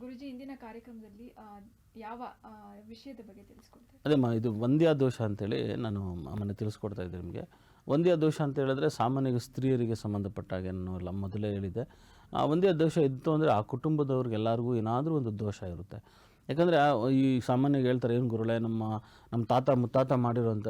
ಗುರುಜಿ ಇಂದಿನ ಕಾರ್ಯಕ್ರಮದಲ್ಲಿ ಯಾವ ವಿಷಯದ ಬಗ್ಗೆ ತಿಳಿಸ್ಕೊಡ್ತಾರೆ? ಅದೇ ಇದು ವಂದ್ಯಾ ದೋಷ ಅಂತೇಳಿ ನಾನು ಮೊನ್ನೆ ತಿಳಿಸ್ಕೊಡ್ತಾ ಇದ್ದೆ ನಿಮಗೆ. ವಂದ್ಯಾ ದೋಷ ಅಂತ ಹೇಳಿದ್ರೆ ಸಾಮಾನ್ಯ ಸ್ತ್ರೀಯರಿಗೆ ಸಂಬಂಧಪಟ್ಟ ಹಾಗೆ ನಾನು ಮೊದಲೇ ಹೇಳಿದೆ. ವಂದ್ಯಾ ದೋಷ ಇತ್ತು ಅಂದರೆ ಆ ಕುಟುಂಬದವ್ರಿಗೆ ಎಲ್ಲರಿಗೂ ಏನಾದರೂ ಒಂದು ದೋಷ ಇರುತ್ತೆ. ಯಾಕಂದರೆ ಈ ಸಾಮಾನ್ಯವಾಗಿ ಹೇಳ್ತಾರೆ, ಏನು ಗುರುಳೆ ನಮ್ಮ ತಾತ ಮುತ್ತಾತ ಮಾಡಿರೋಂಥ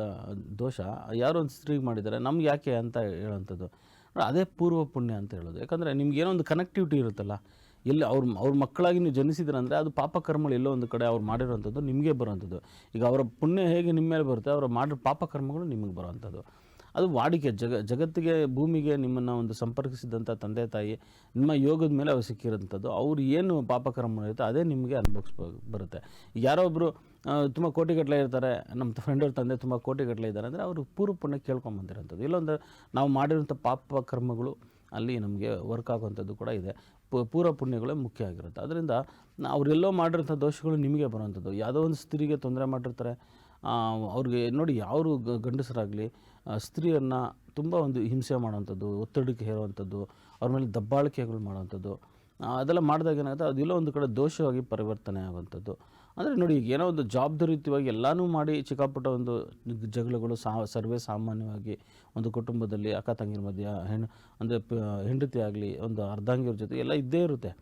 ದೋಷ ಯಾರೋ ಒಂದು ಸ್ತ್ರೀಗೆ ಮಾಡಿದ್ದಾರೆ, ನಮ್ಗೆ ಯಾಕೆ ಅಂತ ಹೇಳೋವಂಥದ್ದು. ಅದೇ ಪೂರ್ವ ಪುಣ್ಯ ಅಂತ ಹೇಳೋದು. ಯಾಕಂದರೆ ನಿಮ್ಗೇನೋ ಒಂದು ಕನೆಕ್ಟಿವಿಟಿ ಇರುತ್ತಲ್ಲ, ಎಲ್ಲಿ ಅವ್ರ ಮಕ್ಕಳಾಗಿ ನೀವು ಜನಿಸಿದ್ರಂದರೆ ಅದು ಪಾಪಕರ್ಮಗಳು ಎಲ್ಲೋ ಒಂದು ಕಡೆ ಅವ್ರು ಮಾಡಿರೋವಂಥದ್ದು ನಿಮಗೆ ಬರೋವಂಥದ್ದು. ಈಗ ಅವರ ಪುಣ್ಯ ಹೇಗೆ ನಿಮ್ಮ ಮೇಲೆ ಬರುತ್ತೆ, ಅವರ ಮಾಡಿರೋ ಪಾಪಕರ್ಮಗಳು ನಿಮಗೆ ಬರೋವಂಥದ್ದು. ಅದು ವಾಡಿಕೆ ಜಗತ್ತಿಗೆ ಭೂಮಿಗೆ ನಿಮ್ಮನ್ನು ಒಂದು ಸಂಪರ್ಕಿಸಿದಂಥ ತಂದೆ ತಾಯಿ ನಿಮ್ಮ ಯೋಗದ ಮೇಲೆ ಅವ್ರು ಸಿಕ್ಕಿರೋಂಥದ್ದು. ಅವ್ರು ಏನು ಪಾಪಕರ್ಮ ಇರುತ್ತೆ ಅದೇ ನಿಮಗೆ ಬರುತ್ತೆ. ಯಾರೋ ಒಬ್ಬರು ತುಂಬ ಕೋಟಿಗಟ್ಟಲೆ ಇರ್ತಾರೆ, ನಮ್ಮ ಫ್ರೆಂಡವ್ರ ತಂದೆ ತುಂಬ ಕೋಟಿಗಟ್ಟಲೆ ಇದ್ದಾರೆ ಅಂದರೆ ಅವರು ಪೂರ್ವ ಪುಣ್ಯ ಕೇಳ್ಕೊಂಬಂದಿರೋಂಥದ್ದು. ಇಲ್ಲೊಂದು ನಾವು ಮಾಡಿರೋಂಥ ಪಾಪಕರ್ಮಗಳು ಅಲ್ಲಿ ನಮಗೆ ವರ್ಕ್ ಆಗುವಂಥದ್ದು ಕೂಡ ಇದೆ. ಪೂರ್ವ ಪುಣ್ಯಗಳೇ ಮುಖ್ಯ ಆಗಿರುತ್ತೆ. ಅದರಿಂದ ಅವರೆಲ್ಲೋ ಮಾಡಿರೋಂಥ ದೋಷಗಳು ನಿಮಗೆ ಬರುವಂಥದ್ದು. ಯಾವುದೋ ಒಂದು ಸ್ತ್ರೀಗೆ ತೊಂದರೆ ಮಾಡಿರ್ತಾರೆ, ಅವ್ರಿಗೆ ನೋಡಿ ಯಾರು ಗಂಡಸರಾಗಲಿ ಸ್ತ್ರೀಯನ್ನು ತುಂಬ ಒಂದು ಹಿಂಸೆ ಮಾಡೋವಂಥದ್ದು, ಒತ್ತಡಕ್ಕೆ ಹೇರುವಂಥದ್ದು, ಅವ್ರ ಮೇಲೆ ದಬ್ಬಾಳಿಕೆಗಳು ಮಾಡೋವಂಥದ್ದು, ಅದೆಲ್ಲ ಮಾಡಿದಾಗ ಏನಾಗುತ್ತೆ ಅದೆಲ್ಲೋ ಒಂದು ಕಡೆ ದೋಷವಾಗಿ ಪರಿವರ್ತನೆ ಆಗುವಂಥದ್ದು. ಅಂದರೆ ನೋಡಿ, ಈಗ ಏನೋ ಒಂದು ಜವಾಬ್ದಾರಿಯುತವಾಗಿ ಎಲ್ಲನೂ ಮಾಡಿ ಚಿಕ್ಕಪುಟ್ಟ ಒಂದು ಜಗಳಗಳು ಸರ್ವೇ ಸಾಮಾನ್ಯವಾಗಿ ಒಂದು ಕುಟುಂಬದಲ್ಲಿ ಅಕ್ಕ ತಂಗಿರ ಮಧ್ಯ ಅಂದರೆ ಹೆಂಡತಿ ಆಗಲಿ ಒಂದು ಅರ್ಧಾಂಗಿಯವ್ರ ಜೊತೆ ಎಲ್ಲ ಇದ್ದೇ ಇರುತ್ತೆ.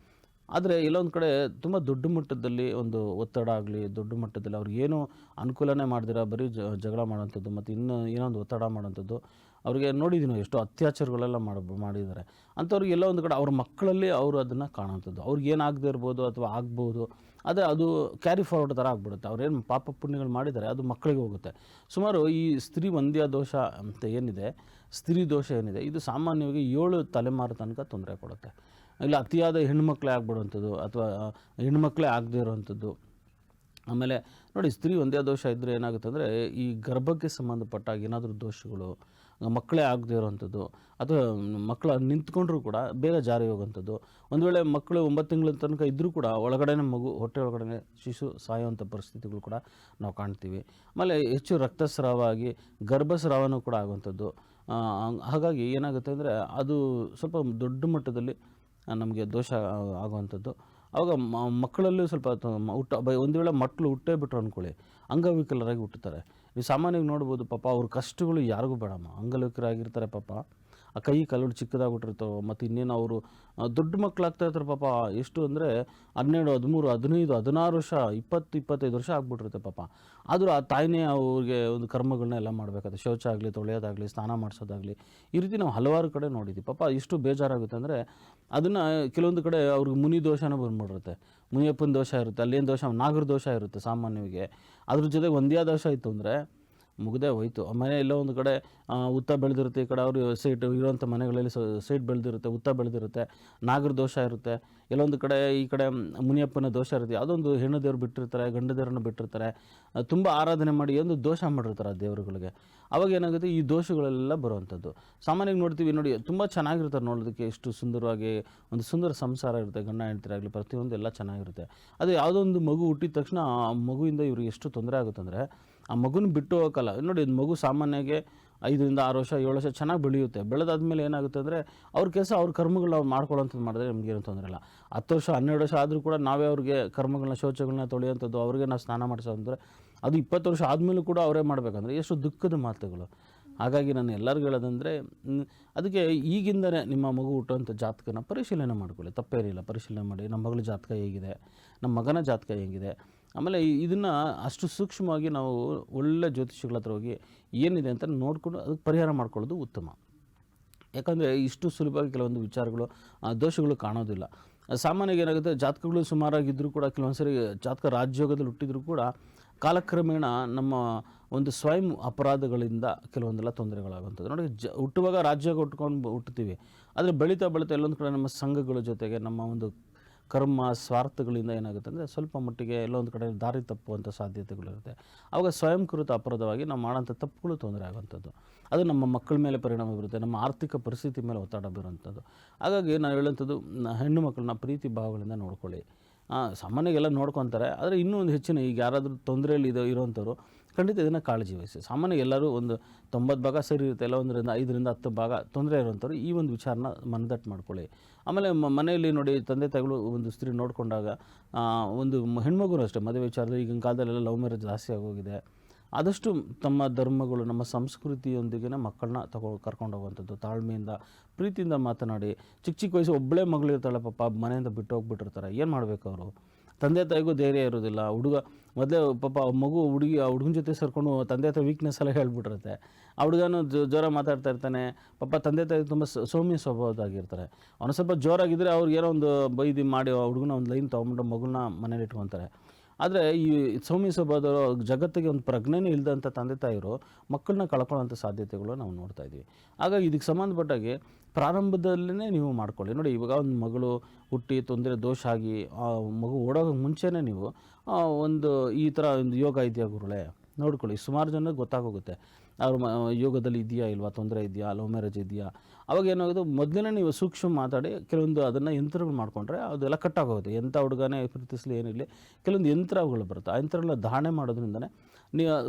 ಆದರೆ ಎಲ್ಲೊಂದು ಕಡೆ ತುಂಬ ದೊಡ್ಡ ಮಟ್ಟದಲ್ಲಿ ಒಂದು ಒತ್ತಡ ಆಗಲಿ, ದೊಡ್ಡ ಮಟ್ಟದಲ್ಲಿ ಅವ್ರಿಗೇನು ಅನುಕೂಲನೇ ಮಾಡ್ದಿರ ಬರೀ ಜಗಳ ಮಾಡೋವಂಥದ್ದು ಮತ್ತು ಇನ್ನೂ ಏನೋ ಒಂದು ಒತ್ತಡ ಮಾಡೋವಂಥದ್ದು. ಅವ್ರಿಗೆ ನೋಡಿದ್ದೀನಿ ಎಷ್ಟೋ ಅತ್ಯಾಚಾರಗಳೆಲ್ಲ ಮಾಡಿದ್ದಾರೆ. ಅಂಥವ್ರಿಗೆ ಎಲ್ಲ ಒಂದು ಕಡೆ ಅವ್ರ ಮಕ್ಕಳಲ್ಲಿ ಅವರು ಅದನ್ನು ಕಾಣೋವಂಥದ್ದು. ಅವ್ರಿಗೇನಾಗದೇ ಇರ್ಬೋದು ಅಥವಾ ಆಗ್ಬೋದು, ಆದರೆ ಅದು ಕ್ಯಾರಿ ಫಾರ್ವರ್ಡ್ ಥರ ಆಗ್ಬಿಡುತ್ತೆ. ಅವ್ರೇನು ಪಾಪ ಪುಣ್ಯಗಳು ಮಾಡಿದ್ದಾರೆ ಅದು ಮಕ್ಕಳಿಗೆ ಹೋಗುತ್ತೆ. ಸುಮಾರು ಈ ಸ್ತ್ರೀ ವಂದ್ಯಾ ದೋಷ ಅಂತ ಏನಿದೆ, ಸ್ತ್ರೀ ದೋಷ ಏನಿದೆ, ಇದು ಸಾಮಾನ್ಯವಾಗಿ 7 ತಲೆಮಾರು ತನಕ ತೊಂದರೆ ಕೊಡುತ್ತೆ. ಇಲ್ಲ ಅತಿಯಾದ ಹೆಣ್ಮಕ್ಳೇ ಆಗ್ಬಿಡುವಂಥದ್ದು ಅಥವಾ ಹೆಣ್ಮಕ್ಳೇ ಆಗದೇ ಇರೋವಂಥದ್ದು. ಆಮೇಲೆ ನೋಡಿ, ಸ್ತ್ರೀ ವಂದ್ಯಾ ದೋಷ ಇದ್ದರೆ ಏನಾಗುತ್ತೆ ಅಂದರೆ ಈ ಗರ್ಭಕ್ಕೆ ಸಂಬಂಧಪಟ್ಟಾಗ ಏನಾದರೂ ದೋಷಗಳು, ಮಕ್ಕಳೇ ಆಗದೇ ಇರೋವಂಥದ್ದು ಅಥವಾ ಮಕ್ಕಳು ನಿಂತ್ಕೊಂಡ್ರೂ ಕೂಡ ಬೇಗ ಜಾರಿ ಹೋಗುವಂಥದ್ದು. ಒಂದು ವೇಳೆ ಮಕ್ಕಳು 9 ತಿಂಗಳ ತನಕ ಇದ್ದರೂ ಕೂಡ ಒಳಗಡೆನೇ ಹೊಟ್ಟೆ ಒಳಗಡೆ ಶಿಶು ಸಾಯುವಂಥ ಪರಿಸ್ಥಿತಿಗಳು ಕೂಡ ನಾವು ಕಾಣ್ತೀವಿ. ಆಮೇಲೆ ಹೆಚ್ಚು ರಕ್ತಸ್ರಾವ ಆಗಿ ಗರ್ಭಸ್ರಾವನೂ ಕೂಡ ಆಗುವಂಥದ್ದು. ಹಾಗಾಗಿ ಏನಾಗುತ್ತೆ ಅಂದರೆ ಅದು ಸ್ವಲ್ಪ ದೊಡ್ಡ ಮಟ್ಟದಲ್ಲಿ ನಮಗೆ ದೋಷ ಆಗುವಂಥದ್ದು. ಆವಾಗ ಮಕ್ಕಳಲ್ಲೂ ಸ್ವಲ್ಪ ಒಂದು ವೇಳೆ ಮಕ್ಕಳು ಹುಟ್ಟೇ ಬಿಟ್ರು ಅಂದ್ಕೊಳ್ಳಿ, ಅಂಗವಿಕಲರಾಗಿ ಹುಟ್ಟುತ್ತಾರೆ. ನೀವು ಸಾಮಾನ್ಯವಾಗಿ ನೋಡ್ಬೋದು, ಪಾಪ ಅವ್ರ ಕಷ್ಟಗಳು ಯಾರಿಗೂ ಬೇಡಮ್ಮ, ಅಂಗವಿಕಲರಾಗಿರ್ತಾರೆ ಪಾಪ. ಆ ಕೈ ಕಾಲು ಚಿಕ್ಕದಾಗ್ಬಿಟ್ಟಿರ್ತಾವೆ, ಮತ್ತು ಇನ್ನೇನು ಅವರು ದೊಡ್ಡ ಮಕ್ಕಳಾಗ್ತಾ ಇರ್ತಾರೆ ಪಾಪ. ಎಷ್ಟು ಅಂದರೆ 12, 13, 15, 16 ವರ್ಷ, 20, 25 ವರ್ಷ ಆಗ್ಬಿಟ್ಟಿರುತ್ತೆ ಪಾಪ. ಆದರೂ ಆ ತಾಯಿನೇ ಅವ್ರಿಗೆ ಒಂದು ಕರ್ಮಗಳನ್ನ ಎಲ್ಲ ಮಾಡಬೇಕಾದ್ರೆ, ಶೌಚ ಆಗಲಿ, ತೊಳೆಯೋದಾಗಲಿ, ಸ್ನಾನ ಮಾಡಿಸೋದಾಗಲಿ, ಈ ರೀತಿ ನಾವು ಹಲವಾರು ಕಡೆ ನೋಡಿದ್ದೀವಿ. ಪಾಪ ಎಷ್ಟು ಬೇಜಾರಾಗುತ್ತೆ ಅಂದರೆ ಅದನ್ನು ಕೆಲವೊಂದು ಕಡೆ ಅವ್ರಿಗೆ ಮುನಿ ದೋಷನೂ ಬಂದ್ಬಿಟ್ಟಿರುತ್ತೆ. ಮುನಿಯಪ್ಪನ ದೋಷ ಇರುತ್ತೆ, ಅಲ್ಲೇನು ದೋಷ, ನಾಗರ ದೋಷ ಇರುತ್ತೆ ಸಾಮಾನ್ಯವಾಗಿ. ಅದ್ರ ಜೊತೆಗೆ ವಂದ್ಯಾ ದೋಷ ಇತ್ತು ಅಂದರೆ ಮುಗ್ದೇ ಹೋಯ್ತು. ಮನೆ ಎಲ್ಲೋ ಒಂದು ಕಡೆ ಉತ್ತ ಬೆಳೆದಿರುತ್ತೆ, ಈ ಕಡೆ ಅವರು ಸೈಟ್ ಇರೋವಂಥ ಮನೆಗಳಲ್ಲಿ ಸೈಟ್ ಬೆಳೆದಿರುತ್ತೆ, ಉತ್ತ ಬೆಳೆದಿರುತ್ತೆ, ನಾಗರ ದೋಷ ಇರುತ್ತೆ. ಎಲ್ಲೊಂದು ಕಡೆ ಈ ಕಡೆ ಮುನಿಯಪ್ಪನ ದೋಷ ಇರುತ್ತೆ, ಯಾವುದೊಂದು ಹೆಣ್ಣು ದೇವ್ರು ಬಿಟ್ಟಿರ್ತಾರೆ, ಗಂಡು ದೇವ್ರನ್ನ ಬಿಟ್ಟಿರ್ತಾರೆ, ತುಂಬ ಆರಾಧನೆ ಮಾಡಿ ಒಂದು ದೋಷ ಮಾಡಿರ್ತಾರೆ ಆ ದೇವರುಗಳಿಗೆ. ಅವಾಗ ಏನಾಗುತ್ತೆ, ಈ ದೋಷಗಳೆಲ್ಲ ಬರುವಂಥದ್ದು. ಸಾಮಾನ್ಯವಾಗಿ ನೋಡ್ತೀವಿ ನೋಡಿ, ತುಂಬ ಚೆನ್ನಾಗಿರ್ತಾರೆ ನೋಡೋದಕ್ಕೆ, ಎಷ್ಟು ಸುಂದರವಾಗಿ ಒಂದು ಸುಂದರ ಸಂಸಾರ ಇರುತ್ತೆ, ಗಂಡ ಹೆಂಡತಿರಾಗಲಿ ಪ್ರತಿಯೊಂದು ಎಲ್ಲ ಚೆನ್ನಾಗಿರುತ್ತೆ. ಅದು ಯಾವುದೋ ಒಂದು ಮಗು ಹುಟ್ಟಿದ ತಕ್ಷಣ ಆ ಮಗುವಿಂದ ಇವ್ರಿಗೆ ಎಷ್ಟು ತೊಂದರೆ ಆಗುತ್ತೆ ಅಂದರೆ ಆ ಮಗುನ ಬಿಟ್ಟು ಹೋಗೋಕ್ಕಲ್ಲ. ನೋಡಿ, ಮಗು ಸಾಮಾನ್ಯವಾಗಿ 5 ರಿಂದ 6 ವರ್ಷ 7 ವರ್ಷ ಚೆನ್ನಾಗಿ ಬೆಳೆಯುತ್ತೆ. ಬೆಳೆದಾದ್ಮೇಲೆ ಏನಾಗುತ್ತೆ ಅಂದರೆ ಅವ್ರ ಕೆಲಸ ಅವ್ರ ಕರ್ಮಗಳು ಅವ್ರು ಮಾಡ್ಕೊಳ್ಳೋಂಥದ್ದು ಮಾಡಿದ್ರೆ ನಮಗೇನು ತೊಂದರೆ ಇಲ್ಲ. 10 ವರ್ಷ 12 ವರ್ಷ ಆದರೂ ಕೂಡ ನಾವೇ ಅವ್ರಿಗೆ ಕರ್ಮಗಳನ್ನ ಶೌಚಗಳನ್ನ ತೊಳೆಯೋಂಥದ್ದು, ಅವ್ರಿಗೆ ನಾವು ಸ್ನಾನ ಮಾಡಿಸೋದಂದರೆ ಅದು 20 ವರ್ಷ ಆದಮೇಲೂ ಕೂಡ ಅವರೇ ಮಾಡಬೇಕಂದ್ರೆ ಎಷ್ಟು ದುಃಖದ ಮಾತುಗಳು. ಹಾಗಾಗಿ ನಾನು ಎಲ್ಲರಿಗೂ ಹೇಳೋದಂದರೆ, ಅದಕ್ಕೆ ಈಗಿಂದಲೇ ನಿಮ್ಮ ಮಗು ಹುಟ್ಟುವಂಥ ಜಾತಕನ ಪರಿಶೀಲನೆ ಮಾಡ್ಕೊಳ್ಳಿ, ತಪ್ಪೇನಿಲ್ಲ. ಪರಿಶೀಲನೆ ಮಾಡಿ, ನಮ್ಮ ಮಗಳ ಜಾತಕ ಹೇಗಿದೆ, ನಮ್ಮ ಮಗನ ಜಾತಕ ಹೇಗಿದೆ. ಆಮೇಲೆ ಇದನ್ನು ಅಷ್ಟು ಸೂಕ್ಷ್ಮವಾಗಿ ನಾವು ಒಳ್ಳೆ ಜ್ಯೋತಿಷಿಗಳ ಹತ್ರ ಹೋಗಿ ಏನಿದೆ ಅಂತ ನೋಡಿಕೊಂಡು ಅದಕ್ಕೆ ಪರಿಹಾರ ಮಾಡ್ಕೊಳ್ಳೋದು ಉತ್ತಮ. ಯಾಕಂದರೆ ಇಷ್ಟು ಸುಲಭವಾಗಿ ಕೆಲವೊಂದು ವಿಚಾರಗಳು ದೋಷಗಳು ಕಾಣೋದಿಲ್ಲ. ಸಾಮಾನ್ಯವಾಗಿ ಏನಾಗುತ್ತೆ, ಜಾತಕಗಳು ಸುಮಾರಾಗಿದ್ದರೂ ಕೂಡ ಕೆಲವೊಂದು ಸರಿ ಜಾತಕ ರಾಜಯೋಗದಲ್ಲಿ ಹುಟ್ಟಿದರೂ ಕೂಡ ಕಾಲಕ್ರಮೇಣ ನಮ್ಮ ಒಂದು ಸ್ವಯಂ ಅಪರಾಧಗಳಿಂದ ಕೆಲವೊಂದೆಲ್ಲ ತೊಂದರೆಗಳಾಗುವಂಥದ್ದು. ನೋಡಿ, ಹುಟ್ಟುವಾಗ ರಾಜ್ಯೋಗ ಹುಟ್ಟುತ್ತೀವಿ, ಆದರೆ ಬೆಳೀತಾ ಎಲ್ಲೊಂದು ಕಡೆ ನಮ್ಮ ಸಂಘಗಳ ಜೊತೆಗೆ ನಮ್ಮ ಒಂದು ಕರ್ಮ ಸ್ವಾರ್ಥಗಳಿಂದ ಏನಾಗುತ್ತೆ ಅಂದರೆ ಸ್ವಲ್ಪ ಮಟ್ಟಿಗೆ ಎಲ್ಲೊಂದು ಕಡೆ ದಾರಿ ತಪ್ಪುವಂಥ ಸಾಧ್ಯತೆಗಳಿರುತ್ತೆ. ಆವಾಗ ಸ್ವಯಂಕೃತ ಅಪರಾಧವಾಗಿ ನಾವು ಮಾಡೋಂಥ ತಪ್ಪುಗಳು ತೊಂದರೆ ಆಗುವಂಥದ್ದು. ಅದು ನಮ್ಮ ಮಕ್ಕಳ ಮೇಲೆ ಪರಿಣಾಮ ಬೀರುತ್ತೆ, ನಮ್ಮ ಆರ್ಥಿಕ ಪರಿಸ್ಥಿತಿ ಮೇಲೆ ಒತ್ತಡ ಬೀರುವಂಥದ್ದು. ಹಾಗಾಗಿ ನಾನು ಹೇಳುವಂಥದ್ದು, ಹೆಣ್ಣು ಮಕ್ಕಳನ್ನ ಪ್ರೀತಿ ಭಾವಗಳಿಂದ ನೋಡ್ಕೊಳ್ಳಿ. ಸಾಮಾನ್ಯವಾಗಿ ಎಲ್ಲ ನೋಡ್ಕೊತಾರೆ, ಆದರೆ ಇನ್ನೂ ಒಂದು ಹೆಚ್ಚಿನ, ಈಗ ಯಾರಾದರೂ ತೊಂದರೆಯಲ್ಲಿ ಇರೋವಂಥವ್ರು ಖಂಡಿತ ಇದನ್ನು ಕಾಳಜಿ ವಹಿಸಿ. ಸಾಮಾನ್ಯ ಎಲ್ಲರೂ ಒಂದು 90 ಭಾಗ ಸರಿ ಇರುತ್ತೆ, ಎಲ್ಲ 5ರಿಂದ 10 ಭಾಗ ತೊಂದರೆ ಇರುವಂಥವ್ರು ಈ ಒಂದು ವಿಚಾರನ ಮನದಟ್ಟು ಮಾಡ್ಕೊಳ್ಳಿ. ಆಮೇಲೆ ಮನೆಯಲ್ಲಿ ನೋಡಿ, ತಂದೆ ತಾಯಿಗಳು ಒಂದು ಸ್ತ್ರೀ ನೋಡಿಕೊಂಡಾಗ ಒಂದು ಹೆಣ್ಮಗುನೂ ಅಷ್ಟೇ, ಮದುವೆ ವಿಚಾರದಲ್ಲಿ ಈಗಿನ ಕಾಲದಲ್ಲೆಲ್ಲ ಲವ್ ಮ್ಯಾರೇಜ್ ಜಾಸ್ತಿ ಆಗೋಗಿದೆ. ಆದಷ್ಟು ತಮ್ಮ ಧರ್ಮಗಳು, ನಮ್ಮ ಸಂಸ್ಕೃತಿಯೊಂದಿಗೆ ಮಕ್ಕಳನ್ನ ಕರ್ಕೊಂಡು ಹೋಗುವಂಥದ್ದು, ತಾಳ್ಮೆಯಿಂದ ಪ್ರೀತಿಯಿಂದ ಮಾತನಾಡಿ. ಚಿಕ್ಕ ವಯಸ್ಸು ಒಬ್ಬಳೇ ಮಗಳು ಇರ್ತಾಳೆ ಪಾಪ, ಮನೆಯಿಂದ ಬಿಟ್ಟು ಹೋಗ್ಬಿಟ್ಟಿರ್ತಾರೆ. ಏನು ಮಾಡಬೇಕು ಅವರು? ತಂದೆ ತಾಯಿಗೂ ಧೈರ್ಯ ಇರೋದಿಲ್ಲ. ಹುಡುಗ ಮೊದಲೇ ಪಾಪ ಮಗು ಆ ಹುಡುಗನ ಜೊತೆ ಸೇರಿಕೊಂಡು ತಂದೆ ತಾಯಿ ವೀಕ್ನೆಸ್ ಎಲ್ಲ ಹೇಳ್ಬಿಟ್ಟಿರುತ್ತೆ. ಆ ಹುಡುಗನೂ ಜೋರ ಮಾತಾಡ್ತಾ ಇರ್ತಾನೆ. ಪಾಪ ತಂದೆ ತಾಯಿ ತುಂಬ ಸೌಮ್ಯ ಸ್ವಭಾವದಾಗಿರ್ತಾರೆ. ಅವನು ಸ್ವಲ್ಪ ಜೋರಾಗಿದ್ದರೆ ಅವ್ರಿಗೆ ಏನೋ ಒಂದು ಬೈದು ಮಾಡಿ ಆ ಹುಡುಗನ ಒಂದು ಲೈನ್ ತೊಗೊಂಡು ಮಗುನ ಮನೇಲಿ ಇಟ್ಕೊತಾರೆ. ಆದರೆ ಈ ಸೌಮ್ಯ ಸ್ವಭಾವದವರು ಜಗತ್ತಿಗೆ ಒಂದು ಪ್ರಜ್ಞೆನೇ ಇಲ್ಲದಂಥ ತಂದೆ ತಾಯಿರು ಮಕ್ಕಳನ್ನ ಕಳ್ಕೊಳ್ಳೋಂಥ ಸಾಧ್ಯತೆಗಳು ನಾವು ನೋಡ್ತಾ ಇದ್ದೀವಿ. ಹಾಗಾಗಿ ಇದಕ್ಕೆ ಸಂಬಂಧಪಟ್ಟಾಗೆ ಪ್ರಾರಂಭದಲ್ಲೇ ನೀವು ಮಾಡ್ಕೊಳ್ಳಿ. ನೋಡಿ, ಇವಾಗ ಒಂದು ಮಗಳು ಹುಟ್ಟಿ ತೊಂದರೆ ದೋಷ ಆಗಿ ಆ ಮಗು ಓಡೋಕೆ ಮುಂಚೆನೇ ನೀವು ಒಂದು ಈ ಥರ ಒಂದು ಯೋಗ ಇದೆಯಾ ಗುರುಗಳೇ ನೋಡ್ಕೊಳ್ಳಿ. ಸುಮಾರು ಜನಕ್ಕೆ ಗೊತ್ತಾಗೋಗುತ್ತೆ ಅವ್ರ ಯೋಗದಲ್ಲಿ ಇದೆಯಾ ಇಲ್ವಾ, ತೊಂದರೆ ಇದೆಯಾ, ಲವ್ ಮ್ಯಾರೇಜ್ ಇದೆಯಾ. ಅವಾಗ ಏನಾಗೋದು, ಮೊದಲೇ ನೀವು ಸೂಕ್ಷ್ಮ ಮಾತಾಡಿ ಕೆಲವೊಂದು ಅದನ್ನು ಯಂತ್ರಗಳು ಮಾಡ್ಕೊಂಡ್ರೆ ಅದೆಲ್ಲ ಕಟ್ಟಾಗೋಗುತ್ತೆ. ಎಂಥ ಹುಡುಗನೇ ಪ್ರೀತಿಸಲಿ ಏನಿರಲಿ, ಕೆಲವೊಂದು ಯಂತ್ರಗಳು ಬರುತ್ತೆ. ಆ ಯಂತ್ರಗಳನ್ನ ಧಾರಣೆ ಮಾಡೋದ್ರಿಂದನೇ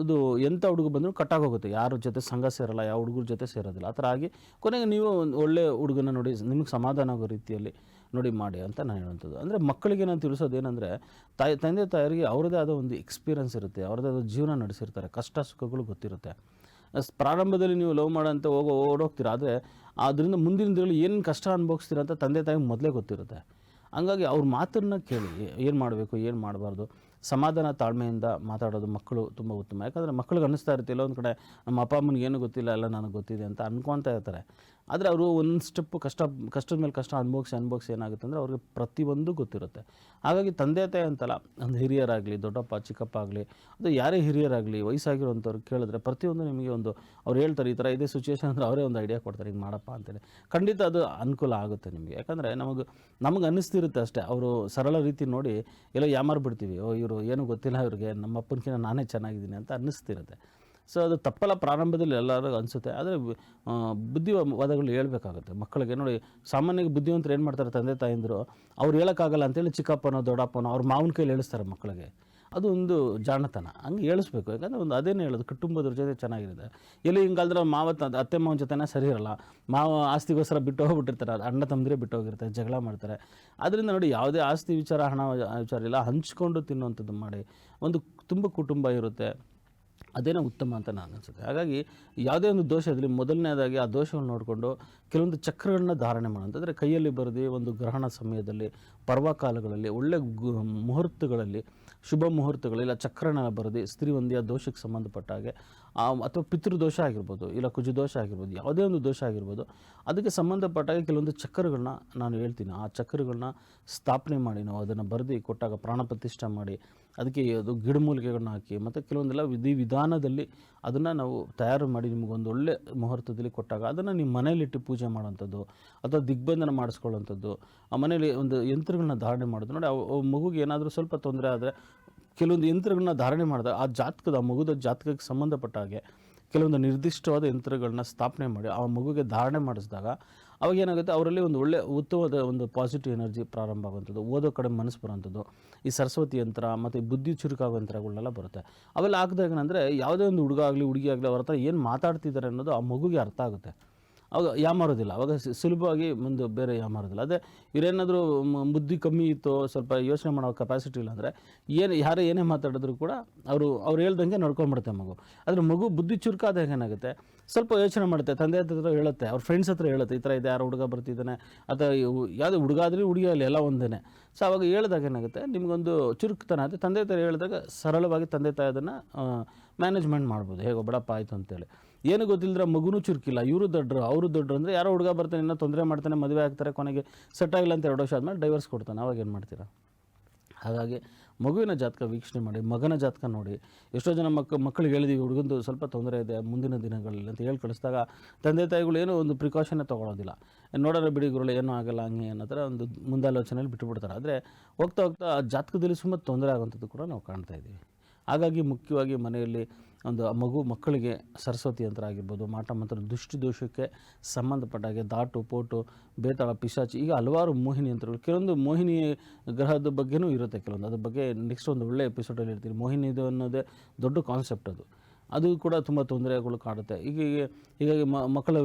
ಅದು ಎಂಥ ಹುಡುಗ ಬಂದರೂ ಕಟ್ಟಾಗೋಗುತ್ತೆ. ಯಾರ ಜೊತೆ ಸಂಘ ಸೇರಲ್ಲ, ಯಾವ ಹುಡುಗರ ಜೊತೆ ಸೇರೋದಿಲ್ಲ. ಆ ಥರ ಆಗಿ ಕೊನೆಗೆ ನೀವು ಒಂದು ಒಳ್ಳೆ ಹುಡುಗನ ನೋಡಿ ನಿಮಗೆ ಸಮಾಧಾನ ಆಗೋ ರೀತಿಯಲ್ಲಿ ನೋಡಿ ಮಾಡಿ ಅಂತ ನಾನು ಹೇಳುವಂಥದ್ದು. ಅಂದರೆ ಮಕ್ಕಳಿಗೆ ನಾನು ತಿಳಿಸೋದೇನೆಂದರೆ, ತಂದೆ ತಾಯಿಯರಿಗೆ ಅವ್ರದ್ದೇ ಆದ ಒಂದು ಎಕ್ಸ್ಪೀರಿಯನ್ಸ್ ಇರುತ್ತೆ, ಅವ್ರದ್ದೇ ಆದ ಜೀವನ ನಡೆಸಿರ್ತಾರೆ, ಕಷ್ಟ ಸುಖಗಳು ಗೊತ್ತಿರುತ್ತೆ. ಪ್ರಾರಂಭದಲ್ಲಿ ನೀವು ಲವ್ ಮಾಡೋಂಥ ಓಡೋಗ್ತೀರ, ಆದರೆ ಅದರಿಂದ ಮುಂದಿನ ದಿನಗಳಲ್ಲಿ ಏನು ಕಷ್ಟ ಅನುಭವಿಸ್ತೀರ ಅಂತ ತಂದೆ ತಾಯಿಗೆ ಮೊದಲೇ ಗೊತ್ತಿರುತ್ತೆ. ಹಂಗಾಗಿ ಅವ್ರ ಮಾತನ್ನು ಕೇಳಿ ಏನು ಮಾಡಬೇಕು, ಏನು ಮಾಡಬಾರ್ದು, ಸಮಾಧಾನ ತಾಳ್ಮೆಯಿಂದ ಮಾತಾಡೋದು ಮಕ್ಕಳು ತುಂಬ ಉತ್ತಮ. ಯಾಕಂದರೆ ಮಕ್ಕಳಿಗೆ ಅನ್ನಿಸ್ತಾ ಇರುತ್ತೆ ಎಲ್ಲೊಂದು ಕಡೆ ನಮ್ಮ ಅಪ್ಪ ಅಮ್ಮನಿಗೆ ಏನೂ ಗೊತ್ತಿಲ್ಲ, ಎಲ್ಲ ನನಗೆ ಗೊತ್ತಿದೆ ಅಂತ ಅನ್ಕೊತಾ ಇರ್ತಾರೆ. ಆದರೆ ಅವರು ಒಂದು ಸ್ಟೆಪ್ಪು ಕಷ್ಟದ ಮೇಲೆ ಕಷ್ಟ ಅನುಭವಿಸಿ ಏನಾಗುತ್ತೆ ಅಂದರೆ ಅವ್ರಿಗೆ ಪ್ರತಿಯೊಂದು ಗೊತ್ತಿರುತ್ತೆ. ಹಾಗಾಗಿ ತಂದೆ ತಾಯಿ ಅಂತಲ್ಲ, ಒಂದು ಹಿರಿಯರಾಗಲಿ, ದೊಡ್ಡಪ್ಪ ಚಿಕ್ಕಪ್ಪ ಆಗಲಿ, ಅದು ಯಾರೇ ಹಿರಿಯರಾಗಲಿ, ವಯಸ್ಸಾಗಿರೋಂಥವ್ರು ಕೇಳಿದ್ರೆ ಪ್ರತಿಯೊಂದು ನಿಮಗೆ ಒಂದು ಅವ್ರು ಹೇಳ್ತಾರೆ ಈ ಥರ ಇದೇ ಸಿಚುವೇಶನ್ ಅಂದರೆ ಅವರೇ ಒಂದು ಐಡಿಯಾ ಕೊಡ್ತಾರೆ, ಹಿಂಗೆ ಮಾಡಪ್ಪ ಅಂತೇಳಿ. ಖಂಡಿತ ಅದು ಅನುಕೂಲ ಆಗುತ್ತೆ ನಿಮಗೆ. ಯಾಕಂದರೆ ನಮಗೆ ಅನ್ನಿಸ್ತಿರುತ್ತೆ ಅಷ್ಟೇ. ಅವರು ಸರಳ ರೀತಿ ನೋಡಿ ಎಲ್ಲೋ ಯಾಮಾರ್ಬಿಡ್ತೀವಿ, ಇವರು ಏನೂ ಗೊತ್ತಿಲ್ಲ ಇವ್ರಿಗೆ, ನಮ್ಮ ಅಪ್ಪನಕಿಂತ ನಾನೇ ಚೆನ್ನಾಗಿದ್ದೀನಿ ಅಂತ ಅನ್ನಿಸ್ತಿರುತ್ತೆ. ಸೊ ಅದು ತಪ್ಪಲ್ಲ, ಪ್ರಾರಂಭದಲ್ಲಿ ಎಲ್ಲರಿಗೂ ಅನಿಸುತ್ತೆ. ಆದರೆ ಬುದ್ಧಿವಾದಗಳು ಹೇಳ್ಬೇಕಾಗುತ್ತೆ ಮಕ್ಕಳಿಗೆ. ನೋಡಿ, ಸಾಮಾನ್ಯವಾಗಿ ಬುದ್ಧಿವಂತರು ಏನು ಮಾಡ್ತಾರೆ, ತಂದೆ ತಾಯಿಂದರು ಅವ್ರು ಹೇಳೋಕ್ಕಾಗಲ್ಲ ಅಂತೇಳಿ ಚಿಕ್ಕಪ್ಪನೋ ದೊಡ್ಡಪ್ಪನೋ ಅವ್ರ ಮಾವನ ಕೈಲಿ ಹೇಳಿಸ್ತಾರೆ ಮಕ್ಕಳಿಗೆ. ಅದು ಒಂದು ಜಾಣತನ, ಹಂಗೆ ಹೇಳಿಸ್ಬೇಕು. ಯಾಕಂದರೆ ಒಂದು ಅದೇನೇ ಹೇಳೋದು, ಕುಟುಂಬದವ್ರ ಜೊತೆ ಚೆನ್ನಾಗಿರುತ್ತೆ. ಎಲ್ಲಿ ಹಿಂಗಾದ್ರೆ ಅತ್ತೆ ಮಾವನ ಜೊತೆನೇ ಸರಿ ಇರಲ್ಲ, ಮಾವ ಆಸ್ತಿಗೋಸ್ಕರ ಬಿಟ್ಟು ಹೋಗ್ಬಿಟ್ಟಿರ್ತಾರೆ, ಅಣ್ಣ ತಮ್ಮಂದಿರೇ ಬಿಟ್ಟು ಹೋಗಿರ್ತಾರೆ, ಜಗಳ ಮಾಡ್ತಾರೆ. ಅದರಿಂದ ನೋಡಿ, ಯಾವುದೇ ಆಸ್ತಿ ವಿಚಾರ, ಹಣ ವಿಚಾರ ಇಲ್ಲ, ಹಂಚ್ಕೊಂಡು ತಿನ್ನುವಂಥದ್ದು ಮಾಡಿ ಒಂದು ತುಂಬ ಕುಟುಂಬ ಇರುತ್ತೆ. ಅದೇನೋ ಉತ್ತಮ ಅಂತ ನಾನು ಅನಿಸುತ್ತೆ. ಹಾಗಾಗಿ ಯಾವುದೇ ಒಂದು ದೋಷ ಇರಲಿ, ಮೊದಲನೇದಾಗಿ ಆ ದೋಷವನ್ನು ನೋಡಿಕೊಂಡು ಕೆಲವೊಂದು ಚಕ್ರಗಳನ್ನ ಧಾರಣೆ ಮಾಡೋಂಥದ್ದು, ಕೈಯಲ್ಲಿ ಬರೆದು ಒಂದು ಗ್ರಹಣ ಸಮಯದಲ್ಲಿ, ಪರ್ವಕಾಲಗಳಲ್ಲಿ, ಒಳ್ಳೆ ಮುಹೂರ್ತಗಳಲ್ಲಿ, ಶುಭ ಮುಹೂರ್ತಗಳಿಲ್ಲ ಚಕ್ರನ ಬರೆದು ಸ್ತ್ರೀ ಒಂದೇ ದೋಷಕ್ಕೆ ಸಂಬಂಧಪಟ್ಟ ಹಾಗೆ, ಅಥವಾ ಪಿತೃದೋಷ ಆಗಿರ್ಬೋದು, ಇಲ್ಲ ಕುಜದೋಷ ಆಗಿರ್ಬೋದು, ಯಾವುದೇ ಒಂದು ದೋಷ ಆಗಿರ್ಬೋದು, ಅದಕ್ಕೆ ಸಂಬಂಧಪಟ್ಟಾಗ ಕೆಲವೊಂದು ಚಕ್ರಗಳನ್ನ ನಾನು ಹೇಳ್ತೀನಿ. ಆ ಚಕ್ರಗಳನ್ನ ಸ್ಥಾಪನೆ ಮಾಡಿ ನಾವು ಅದನ್ನು ಬರೆದು ಕೊಟ್ಟಾಗ ಪ್ರಾಣ ಪ್ರತಿಷ್ಠೆ ಮಾಡಿ ಅದಕ್ಕೆ ಅದು ಗಿಡಮೂಲಿಕೆಗಳನ್ನ ಹಾಕಿ ಮತ್ತು ಕೆಲವೊಂದೆಲ್ಲ ವಿಧಾನದಲ್ಲಿ ಅದನ್ನು ನಾವು ತಯಾರು ಮಾಡಿ ನಿಮಗೊಂದು ಒಳ್ಳೆ ಮುಹೂರ್ತದಲ್ಲಿ ಕೊಟ್ಟಾಗ ಅದನ್ನು ನಿಮ್ಮ ಮನೇಲಿಟ್ಟು ಪೂಜೆ ಮಾಡೋವಂಥದ್ದು ಅಥವಾ ದಿಗ್ಬಂಧನ ಮಾಡಿಸ್ಕೊಳ್ಳೋವಂಥದ್ದು, ಆ ಮನೇಲಿ ಒಂದು ಯಂತ್ರಗಳನ್ನ ಧಾರಣೆ ಮಾಡೋದು. ನೋಡಿ, ಆ ಮಗುಗೆ ಏನಾದರೂ ಸ್ವಲ್ಪ ತೊಂದರೆ ಆದರೆ ಕೆಲವೊಂದು ಯಂತ್ರಗಳನ್ನ ಧಾರಣೆ ಮಾಡಿದಾಗ ಆ ಮಗುದ ಜಾತಕಕ್ಕೆ ಸಂಬಂಧಪಟ್ಟ ಹಾಗೆ ಕೆಲವೊಂದು ನಿರ್ದಿಷ್ಟವಾದ ಯಂತ್ರಗಳನ್ನ ಸ್ಥಾಪನೆ ಮಾಡಿ ಆ ಮಗುಗೆ ಧಾರಣೆ ಮಾಡಿಸಿದಾಗ ಅವಾಗ ಏನಾಗುತ್ತೆ, ಅವರಲ್ಲಿ ಒಂದು ಒಳ್ಳೆ ಉತ್ತಮವಾದ ಒಂದು ಪಾಸಿಟಿವ್ ಎನರ್ಜಿ ಪ್ರಾರಂಭ ಆಗುವಂಥದ್ದು, ಓದೋ ಕಡೆ ಮನಸ್ಸು ಬರೋವಂಥದ್ದು, ಈ ಸರಸ್ವತಿ ಯಂತ್ರ ಮತ್ತು ಬುದ್ಧಿ ಚುರುಕಾಗೋ ಯಂತ್ರಗಳನ್ನೆಲ್ಲ ಬರುತ್ತೆ. ಅವೆಲ್ಲ ಹಾಕಿದಾಗ ಏನಂದರೆ ಯಾವುದೇ ಒಂದು ಹುಡುಗ ಆಗಲಿ ಹುಡುಗಿ ಆಗಲಿ ಅವ್ರ ಹತ್ರ ಏನು ಮಾತಾಡ್ತಿದ್ದಾರೆ ಅನ್ನೋದು ಆ ಮಗುಗೆ ಅರ್ಥ ಆಗುತ್ತೆ. ಅವಾಗ ಯಾಮಾರೋದಿಲ್ಲ, ಅವಾಗ ಸುಲಭವಾಗಿ ಮುಂದೆ ಬೇರೆ ಯಾಮಾರೋದಿಲ್ಲ. ಅದೇ ಇವರೇನಾದರೂ ಬುದ್ಧಿ ಕಮ್ಮಿ ಇತ್ತು, ಸ್ವಲ್ಪ ಯೋಚನೆ ಮಾಡೋ ಕೆಪಾಸಿಟಿ ಇಲ್ಲ ಅಂದರೆ ಯಾರೇ ಏನೇ ಮಾತಾಡಿದ್ರು ಕೂಡ ಅವ್ರು ಹೇಳ್ದಂಗೆ ನಡ್ಕೊಂಡ್ಬಿಡುತ್ತೆ ಮಗು. ಆದರೆ ಮಗು ಬುದ್ಧಿ ಚುರುಕಾದಾಗ ಏನಾಗುತ್ತೆ, ಸ್ವಲ್ಪ ಯೋಚನೆ ಮಾಡುತ್ತೆ, ತಂದೆ ಹತ್ರ ಹೇಳುತ್ತೆ, ಅವ್ರ ಫ್ರೆಂಡ್ಸ್ ಹತ್ರ ಹೇಳುತ್ತೆ, ಈ ಥರ ಇದೆ, ಯಾರೋ ಹುಡುಗ ಬರ್ತಿದ್ದಾನೆ, ಅಥವಾ ಯಾವುದೇ ಹುಡುಗ ಆದರೆ ಹುಡುಗಿ ಅಲ್ಲಿ ಎಲ್ಲ ಒಂದೇ. ಸೊ ಅವಾಗ ಹೇಳಿದಾಗ ಏನಾಗುತ್ತೆ, ನಿಮಗೊಂದು ಚುರುಕ್ತನ ಆಗುತ್ತೆ. ತಂದೆ ತಾಯಿ ಹೇಳಿದಾಗ ಸರಳವಾಗಿ ತಂದೆ ತಾಯಿ ಅದನ್ನು ಮ್ಯಾನೇಜ್ಮೆಂಟ್ ಮಾಡ್ಬೋದು, ಹೇಗೋ ಬಿಡಪ್ಪ ಆಯಿತು ಅಂತೇಳಿ. ಏನು ಗೊತ್ತಿಲ್ಲದ್ರೆ ಮಗುನೂ ಚುರುಕಿಲ್ಲ, ಇವರು ದೊಡ್ಡರು ಅವರು ದೊಡ್ಡರು ಅಂದರೆ ಯಾರೋ ಹುಡುಗ ಬರ್ತಾನೆ, ಇನ್ನೂ ತೊಂದರೆ ಮಾಡ್ತಾನೆ, ಮದುವೆ ಆಗ್ತಾರೆ, ಕೊನೆಗೆ ಸೆಟ್ ಆಗಿಲ್ಲ ಅಂತ 2 ವರ್ಷ ಆದಮೇಲೆ ಡೈವರ್ಸ್ ಕೊಡ್ತಾನೆ. ಅವಾಗ ಏನು ಮಾಡ್ತೀರಾ? ಹಾಗಾಗಿ ಮಗುವಿನ ಜಾತಕ ವೀಕ್ಷಣೆ ಮಾಡಿ, ಮಗನ ಜಾತಕ ನೋಡಿ. ಎಷ್ಟೋ ಜನ ಮಕ್ಕಳಿಗೆ ಹೇಳಿದೀವಿ, ಹುಡುಗಂದು ಸ್ವಲ್ಪ ತೊಂದರೆ ಇದೆ ಮುಂದಿನ ದಿನಗಳಲ್ಲಿ ಅಂತ ಹೇಳಿ ಕಳಿಸಿದಾಗ ತಂದೆ ತಾಯಿಗಳು ಏನೋ ಒಂದು ಪ್ರಿಕಾಷನ್ನೇ ತೊಗೊಳೋದಿಲ್ಲ, ನೋಡೋಣ ಬಿಡಿ ಗುರುಗಳು ಏನೂ ಆಗಲ್ಲ ಹಂಗೆ ಅನ್ನೋ ಥರ ಒಂದು ಮುಂದಾಲೋಚನೆಯಲ್ಲಿ ಬಿಟ್ಟುಬಿಡ್ತಾರೆ. ಆದರೆ ಹೋಗ್ತಾ ಹೋಗ್ತಾ ಆ ಜಾತಕದಲ್ಲಿ ಸುಮ್ಮನೆ ತೊಂದರೆ ಆಗುವಂಥದ್ದು ಕೂಡ ನಾವು ಕಾಣ್ತಾ ಇದ್ದೀವಿ. ಹಾಗಾಗಿ ಮುಖ್ಯವಾಗಿ ಮನೆಯಲ್ಲಿ ಒಂದು ಆ ಮಕ್ಕಳಿಗೆ ಸರಸ್ವತಿ ಯಂತ್ರ ಆಗಿರ್ಬೋದು, ಮಾಟ ಮಂತ್ರ, ದೃಷ್ಟಿ ದೋಷಕ್ಕೆ ಸಂಬಂಧಪಟ್ಟ ಹಾಗೆ ದಾಟು ಪೋಟು, ಬೇತಾಳ, ಪಿಶಾಚಿ, ಈಗ ಹಲವಾರು ಮೋಹಿನಿ ಯಂತ್ರಗಳು. ಕೆಲವೊಂದು ಮೋಹಿನಿ ಗ್ರಹದ ಬಗ್ಗೆನೂ ಇರುತ್ತೆ, ಕೆಲವೊಂದು ಅದ್ರ ಬಗ್ಗೆ ನೆಕ್ಸ್ಟ್ ಒಂದು ಒಳ್ಳೆ ಎಪಿಸೋಡಲ್ಲಿ ಇರ್ತೀನಿ. ಮೋಹಿನಿ ಇದು ಅನ್ನೋದೇ ದೊಡ್ಡ ಕಾನ್ಸೆಪ್ಟ್ ಅದು ಕೂಡ ತುಂಬ ತೊಂದರೆಗಳು ಕಾಡುತ್ತೆ. ಹೀಗಾಗಿ ಮಕ್ಕಳ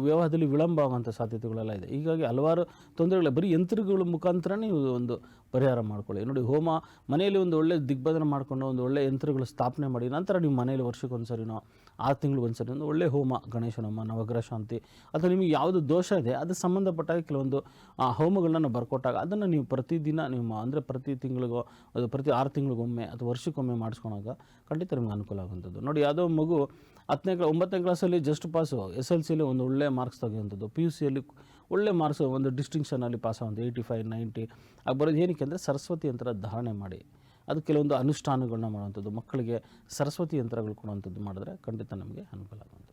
ವಿವಾಹದಲ್ಲಿ ವಿಳಂಬ ಆಗುವಂಥ ಸಾಧ್ಯತೆಗಳೆಲ್ಲ ಇದೆ. ಹೀಗಾಗಿ ಹಲವಾರು ತೊಂದರೆಗಳು ಬರೀ ಯಂತ್ರಗಳ ಮುಖಾಂತರ ನೀವು ಒಂದು ಪರಿಹಾರ ಮಾಡ್ಕೊಳ್ಳಿ. ನೋಡಿ, ಹೋಮ ಮನೆಯಲ್ಲಿ ಒಂದು ಒಳ್ಳೆ ದಿಗ್ಬಂಧನ ಮಾಡಿಕೊಂಡು ಒಂದು ಒಳ್ಳೆ ಯಂತ್ರಗಳು ಸ್ಥಾಪನೆ ಮಾಡಿ ನಂತರ ನೀವು ಮನೆಯಲ್ಲಿ ವರ್ಷಕ್ಕೊಂದ್ಸರಿನೋ 6 ತಿಂಗಳಿಗೊಂದ್ಸರಿ ಒಂದು ಒಳ್ಳೆ ಹೋಮ, ಗಣೇಶನ ಹೋಮ, ನವಗ್ರಹ ಶಾಂತಿ, ಅಥವಾ ನಿಮಗೆ ಯಾವುದು ದೋಷ ಇದೆ ಅದಕ್ಕೆ ಸಂಬಂಧಪಟ್ಟಾಗ ಕೆಲವೊಂದು ಹೋಮಗಳನ್ನ ಬರ್ಕೊಟ್ಟಾಗ ಅದನ್ನು ನೀವು ಪ್ರತಿದಿನ ಅಂದರೆ ಪ್ರತಿ ತಿಂಗಳಿಗೋ ಅದು ಪ್ರತಿ 6 ತಿಂಗಳಿಗೊಮ್ಮೆ ಅಥವಾ ವರ್ಷಕ್ಕೊಮ್ಮೆ ಮಾಡಿಸ್ಕೊಳಾಗ ಖಂಡಿತ ನಿಮ್ಗೆ ಅನುಕೂಲ ಆಗುವಂಥದ್ದು. ನೋಡಿ, ಯಾವುದೋ ಮಗು 9ನೇ ಕ್ಲಾಸಲ್ಲಿ ಜಸ್ಟ್ ಪಾಸು, SLCಯಲ್ಲಿ ಒಂದು ಒಳ್ಳೆ ಮಾರ್ಕ್ಸ್ ತೆಗೆಯುವಂಥದ್ದು, PUCಯಲ್ಲಿ ಒಳ್ಳೆ ಮಾರ್ಕ್ಸ್, ಒಂದು ಡಿಸ್ಟಿಂಕ್ಷನಲ್ಲಿ ಪಾಸ್ ಆಗುವಂಥ 85, 90 ಆಗ ಬರೋದು ಏನಕ್ಕೆ ಅಂದರೆ ಸರಸ್ವತಿ ಯಂತ್ರ ಧಾರಣೆ ಮಾಡಿ ಅದು ಕೆಲವೊಂದು ಅನುಷ್ಠಾನಗಳನ್ನ ಮಾಡುವಂಥದ್ದು, ಮಕ್ಕಳಿಗೆ ಸರಸ್ವತಿ ಯಂತ್ರಗಳು ಕೊಡುವಂಥದ್ದು ಮಾಡಿದ್ರೆ ಖಂಡಿತ ನಮಗೆ ಅನುಕೂಲ ಆಗುವಂಥದ್ದು.